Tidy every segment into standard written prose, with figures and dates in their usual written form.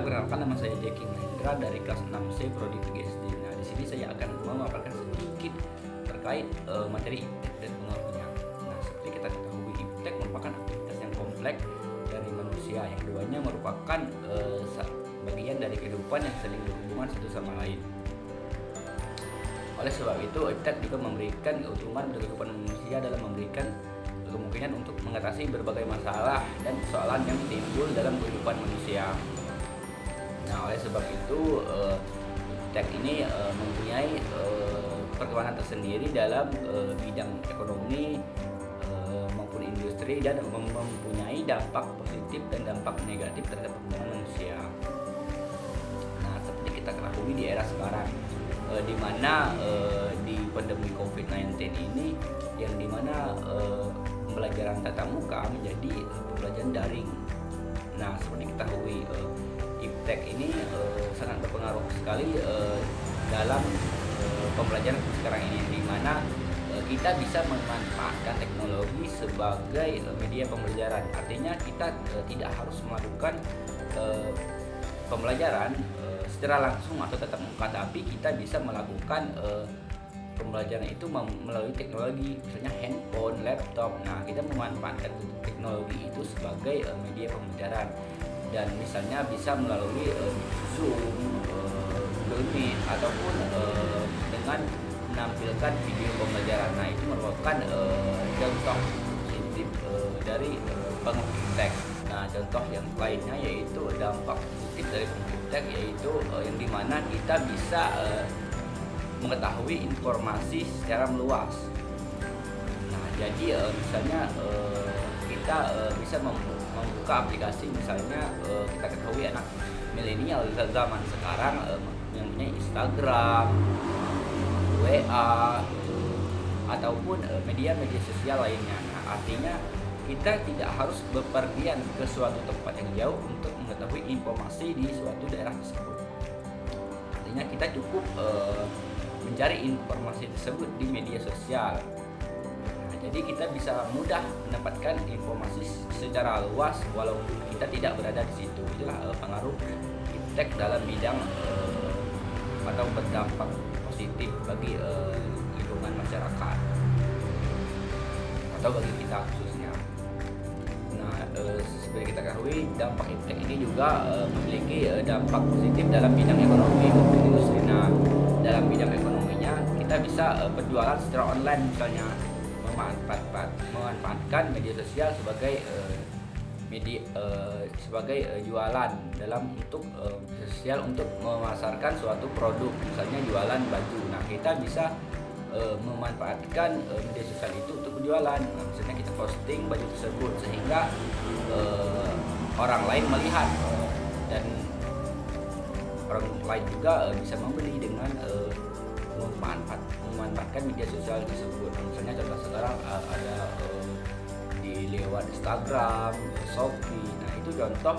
Perkenalkan, nama saya Jeki Mahendra dari kelas 6C Prodi PGSD. Nah, di sini saya akan memaparkan sedikit terkait materi iptek dan pengaruhnya. Nah, seperti kita ketahui, iptek merupakan aktivitas yang kompleks dari manusia, yang keduanya merupakan bagian dari kehidupan yang saling berhubungan satu sama lain. Oleh sebab itu, iptek juga memberikan keuntungan untuk kehidupan manusia dalam memberikan kemungkinan untuk mengatasi berbagai masalah dan persoalan yang timbul dalam kehidupan manusia. Nah, oleh sebab itu, iptek ini mempunyai perkembangan tersendiri dalam bidang ekonomi maupun industri, dan mempunyai dampak positif dan dampak negatif terhadap perkembangan manusia. Nah, seperti kita ketahui di era sekarang, di mana di pandemi COVID-19 ini, yang dimana pembelajaran tatap muka menjadi pembelajaran daring. Nah, seperti kita ketahui, iptek ini sangat berpengaruh sekali dalam pembelajaran sekarang ini, di mana kita bisa memanfaatkan teknologi sebagai media pembelajaran. Artinya kita tidak harus melakukan pembelajaran secara langsung atau tatap muka, tapi kita bisa melakukan pembelajaran itu melalui teknologi, misalnya handphone, laptop. Nah, kita memanfaatkan teknologi itu sebagai media pembelajaran, dan misalnya bisa melalui Zoom, Google Meet, ataupun dengan menampilkan video pembelajaran. Nah, itu merupakan contoh positif dari pengaruh iptek. Nah, contoh yang lainnya yaitu dampak positif dari iptek, yaitu yang dimana kita bisa mengetahui informasi secara meluas. Nah, jadi misalnya kita bisa membuka aplikasi, misalnya kita ketahui anak milenial zaman sekarang yang punya Instagram, WA, ataupun media-media sosial lainnya. Nah, artinya kita tidak harus bepergian ke suatu tempat yang jauh untuk mengetahui informasi di suatu daerah tersebut. Artinya kita cukup mencari informasi tersebut di media sosial. Nah, jadi kita bisa mudah mendapatkan informasi secara luas walaupun kita tidak berada di situ. Itulah pengaruh iptek dalam bidang atau berdampak positif bagi lingkungan masyarakat atau bagi kita khususnya. Nah, seperti kita ketahui, dampak iptek ini juga memiliki dampak positif dalam bidang ekonomi maupun industri. Nah, dalam bidang ekonominya kita bisa berjualan secara online, misalnya memanfaatkan media sosial sebagai media sebagai jualan dalam untuk sosial untuk memasarkan suatu produk, misalnya jualan baju. Nah, kita bisa memanfaatkan media sosial itu untuk berjualan. Nah, misalnya kita posting baju tersebut sehingga orang lain melihat, dan orang lain juga bisa membeli dengan memanfaatkan media sosial tersebut. Misalnya contoh sekarang ada lewat Instagram, Shopee. Nah, itu contoh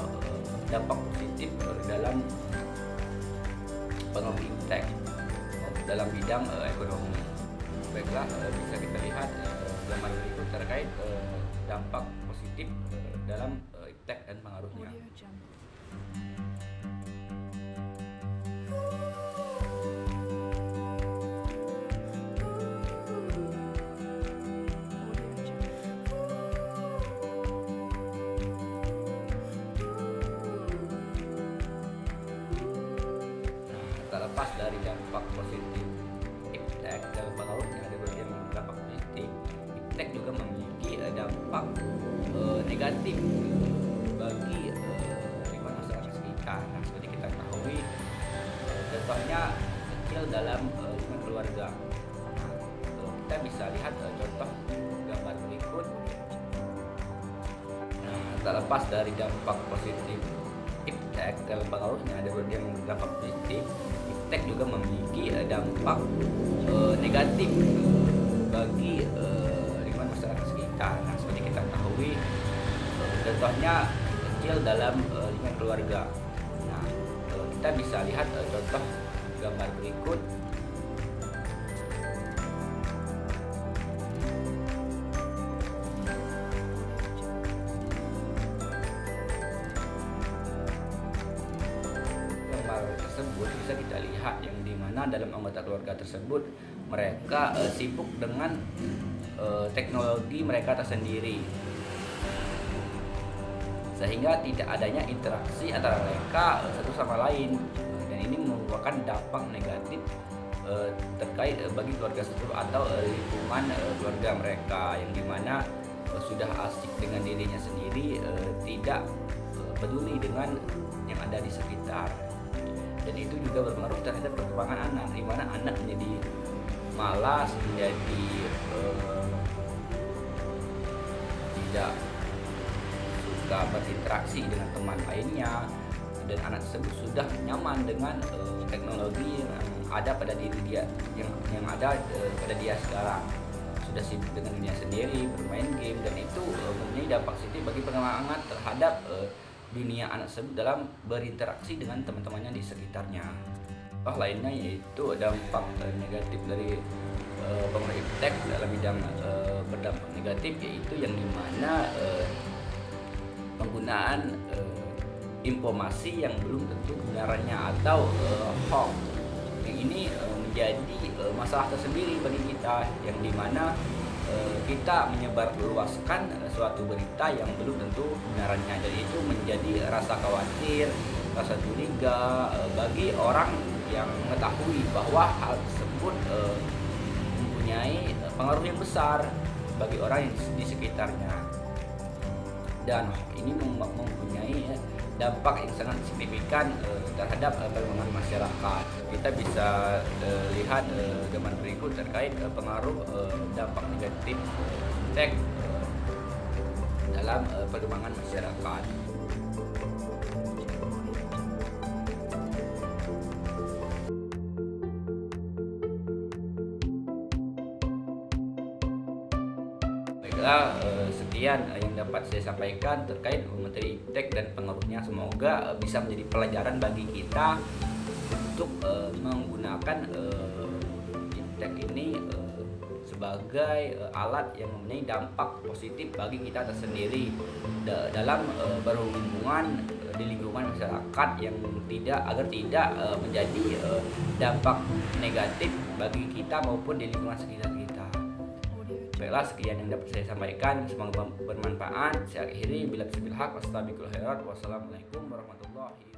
dampak positif dalam pengaruh iptek dalam bidang ekonomi. Baiklah, bisa kita lihat gambar berikut terkait dampak positif dalam iptek dan pengaruhnya. Terlepas dari dampak positif iptek dalam pengaruhnya, ada bagian dampak positif, iptek juga memiliki dampak negatif bagi lingkungan masyarakat sekitar. Nah, seperti kita ketahui, contohnya kecil dalam lingkungan keluarga. Nah, kita bisa lihat contoh gambar berikut. Nah, terlepas dari dampak positif iptek dalam pengaruhnya, ada bagian dampak positif, iptek juga memiliki dampak negatif bagi lingkungan masyarakat sekitar. Nah, seperti kita ketahui, contohnya kecil dalam lingkungan keluarga. Nah, kita bisa lihat contoh gambar berikut. tersebut bisa kita lihat yang dimana dalam anggota keluarga tersebut mereka sibuk dengan teknologi mereka tersendiri, sehingga tidak adanya interaksi antara mereka satu sama lain, dan ini merupakan dampak negatif terkait bagi keluarga tersebut atau lingkungan keluarga mereka, yang dimana sudah asik dengan dirinya sendiri, tidak peduli dengan yang ada di sekitar. Dan itu juga berpengaruh terhadap perkembangan anak, di mana anak menjadi malas, menjadi tidak suka berinteraksi dengan teman lainnya, dan anak tersebut sudah nyaman dengan teknologi yang ada pada diri dia, yang ada pada dia sekarang, sudah sibuk dengan dunia sendiri, bermain game, dan itu mempunyai dampak positif bagi pengembangan terhadap dunia anak tersebut dalam berinteraksi dengan teman-temannya di sekitarnya. Lainnya yaitu dampak negatif dari pengaruh iptek dalam bidang berdampak negatif, yaitu yang dimana penggunaan informasi yang belum tentu kebenarannya atau hoax. Yang ini menjadi masalah tersendiri bagi kita, yang dimana kita menyebarluaskan suatu berita yang belum tentu kebenarannya, dan itu menjadi rasa khawatir, rasa curiga bagi orang yang mengetahui bahwa hal tersebut mempunyai pengaruh yang besar bagi orang yang di sekitarnya, dan ini mempunyai dampak yang sangat signifikan terhadap perkembangan masyarakat. Kita bisa lihat gambar berikut terkait pengaruh dampak negatif iptek dalam perkembangan masyarakat. Baiklah, sekian yang dapat saya sampaikan terkait materi iptek dan pengaruhnya. Semoga bisa menjadi pelajaran bagi kita untuk menggunakan iptek ini sebagai alat yang mempunyai dampak positif bagi kita tersendiri dalam berhubungan di lingkungan masyarakat, yang agar tidak menjadi dampak negatif bagi kita maupun di lingkungan sekitar kita. Baiklah, sekian yang dapat saya sampaikan, semoga bermanfaat. Saya akhiri, bila bismillah, wassalamualaikum warahmatullahi wabarakatuh.